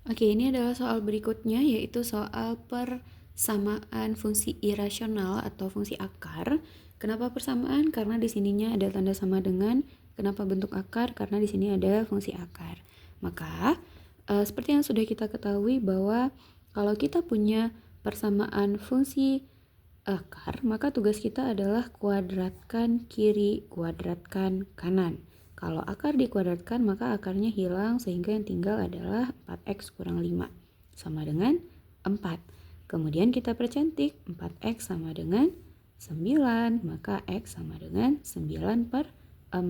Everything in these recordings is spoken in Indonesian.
Oke, ini adalah soal berikutnya, yaitu soal persamaan fungsi irasional atau fungsi akar. Kenapa persamaan? Karena di sininya ada tanda sama dengan. Kenapa bentuk akar? Karena di sini ada fungsi akar. Maka, seperti yang sudah kita ketahui bahwa kalau kita punya persamaan fungsi akar, maka tugas kita adalah kuadratkan kiri, kuadratkan kanan. Kalau akar dikuadratkan, maka akarnya hilang sehingga yang tinggal adalah 4x kurang 5 sama dengan 4. Kemudian kita percantik, 4x sama dengan 9, maka x sama dengan 9 per 4.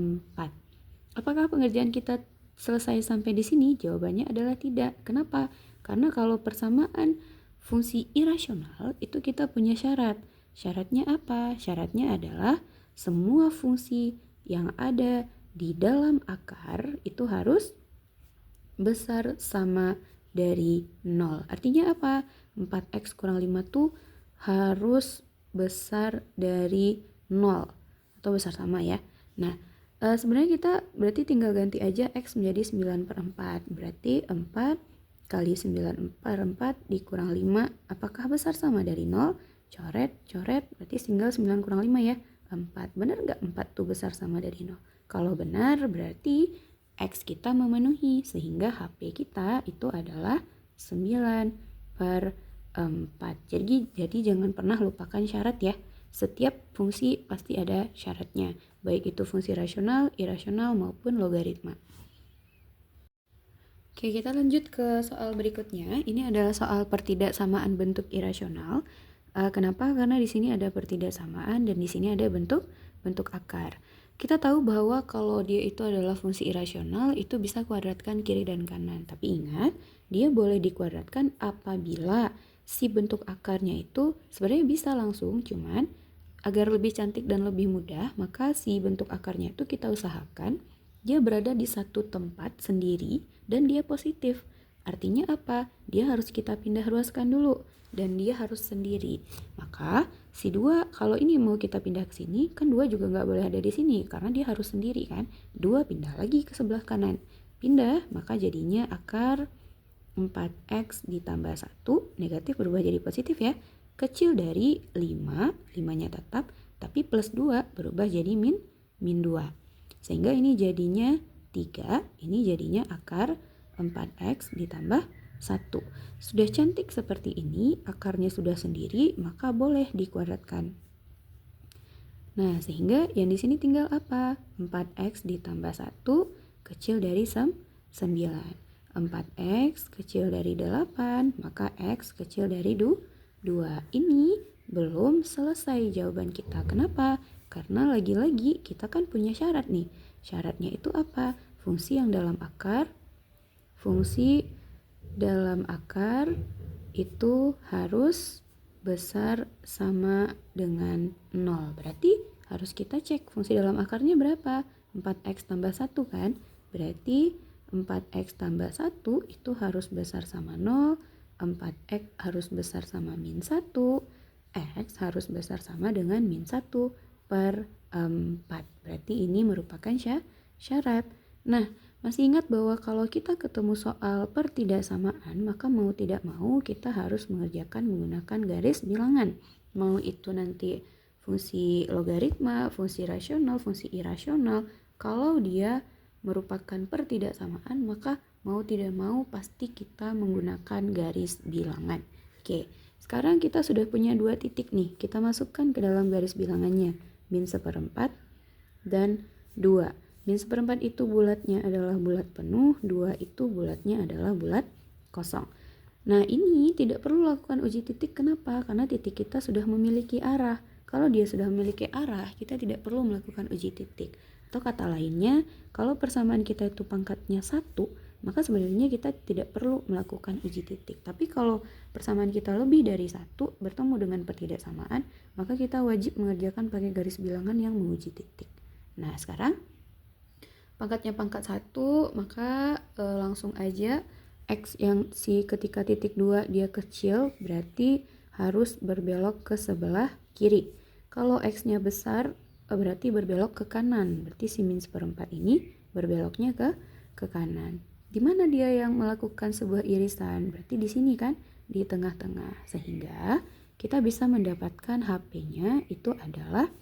Apakah pengerjaan kita selesai sampai di sini? Jawabannya adalah tidak. Kenapa? Karena kalau persamaan fungsi irasional itu kita punya syarat. Syaratnya apa? Syaratnya adalah semua fungsi yang ada di dalam akar itu harus besar sama dari 0. Artinya apa? 4x kurang 5 tuh harus besar dari 0 atau besar sama ya. Nah, sebenarnya kita berarti tinggal ganti aja x menjadi 9 per 4. Berarti 4 kali 9 per 4 dikurang 5. Apakah besar sama dari 0? Coret, berarti tinggal 9 kurang 5 ya. 4. Benar nggak 4 tuh besar sama dari 0? Kalau benar berarti X kita memenuhi sehingga HP kita itu adalah 9 per 4. Jadi jangan pernah lupakan syarat ya. Setiap fungsi pasti ada syaratnya, baik itu fungsi rasional, irasional maupun logaritma. Oke, kita lanjut ke soal berikutnya. Ini adalah soal pertidaksamaan bentuk irasional. Kenapa? Karena di sini ada pertidaksamaan dan di sini ada bentuk akar. Kita tahu bahwa kalau dia itu adalah fungsi irasional, itu bisa kuadratkan kiri dan kanan. Tapi ingat, dia boleh dikuadratkan apabila si bentuk akarnya itu sebenarnya bisa langsung, cuman agar lebih cantik dan lebih mudah, maka si bentuk akarnya itu kita usahakan dia berada di satu tempat sendiri dan dia positif. Artinya apa? Dia harus kita pindah ruaskan dulu dan dia harus sendiri. Maka si 2 kalau ini mau kita pindah ke sini, kan 2 juga nggak boleh ada di sini karena dia harus sendiri kan. 2 pindah lagi ke sebelah kanan. Pindah, maka jadinya akar 4x ditambah 1, negatif berubah jadi positif ya. Kecil dari 5, 5-nya tetap, tapi plus 2 berubah jadi min 2. Sehingga ini jadinya 3, ini jadinya akar 4x ditambah 1. Sudah cantik seperti ini, akarnya sudah sendiri, maka boleh dikuadratkan. Nah, sehingga yang di sini tinggal apa? 4x ditambah 1 kecil dari 9. 4x kecil dari 8, maka x kecil dari 2. Ini belum selesai jawaban kita. Kenapa? Karena lagi-lagi kita kan punya syarat nih. Syaratnya itu apa? Fungsi dalam akar itu harus besar sama dengan 0. Berarti harus kita cek fungsi dalam akarnya berapa? 4x tambah 1 kan? Berarti 4x tambah 1 itu harus besar sama 0. 4x harus besar sama min 1. X harus besar sama dengan min 1 per 4. Berarti ini merupakan syarat. Nah, masih ingat bahwa kalau kita ketemu soal pertidaksamaan, maka mau tidak mau kita harus mengerjakan menggunakan garis bilangan. Mau itu nanti fungsi logaritma, fungsi rasional, fungsi irasional, kalau dia merupakan pertidaksamaan, maka mau tidak mau pasti kita menggunakan garis bilangan. Oke, sekarang kita sudah punya 2 titik nih. Kita masukkan ke dalam garis bilangannya. Min 1/4 dan 2. Min 1/4 itu bulatnya adalah bulat penuh, 2 itu bulatnya adalah bulat kosong. Nah, ini tidak perlu lakukan uji titik. Kenapa? Karena titik kita sudah memiliki arah. Kalau dia sudah memiliki arah, kita tidak perlu melakukan uji titik. Atau kata lainnya, kalau persamaan kita itu pangkatnya 1, maka sebenarnya kita tidak perlu melakukan uji titik. Tapi kalau persamaan kita lebih dari 1 bertemu dengan pertidaksamaan, maka kita wajib mengerjakan pakai garis bilangan yang menguji titik. Nah, sekarang pangkatnya pangkat 1, maka langsung aja X yang ketika titik 2 dia kecil berarti harus berbelok ke sebelah kiri. Kalau X-nya besar berarti berbelok ke kanan. Berarti si min 1/4 ini berbeloknya ke kanan. Di mana dia yang melakukan sebuah irisan? Berarti di sini kan, di tengah-tengah. Sehingga kita bisa mendapatkan HP-nya itu adalah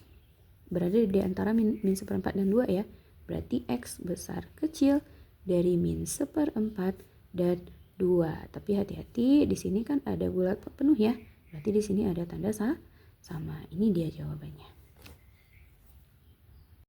berada di antara min 1/4 dan 2 ya. Berarti X besar kecil dari min 1/4 dan 2. Tapi hati-hati, di sini kan ada bulat penuh ya. Berarti di sini ada tanda sama. Ini dia jawabannya.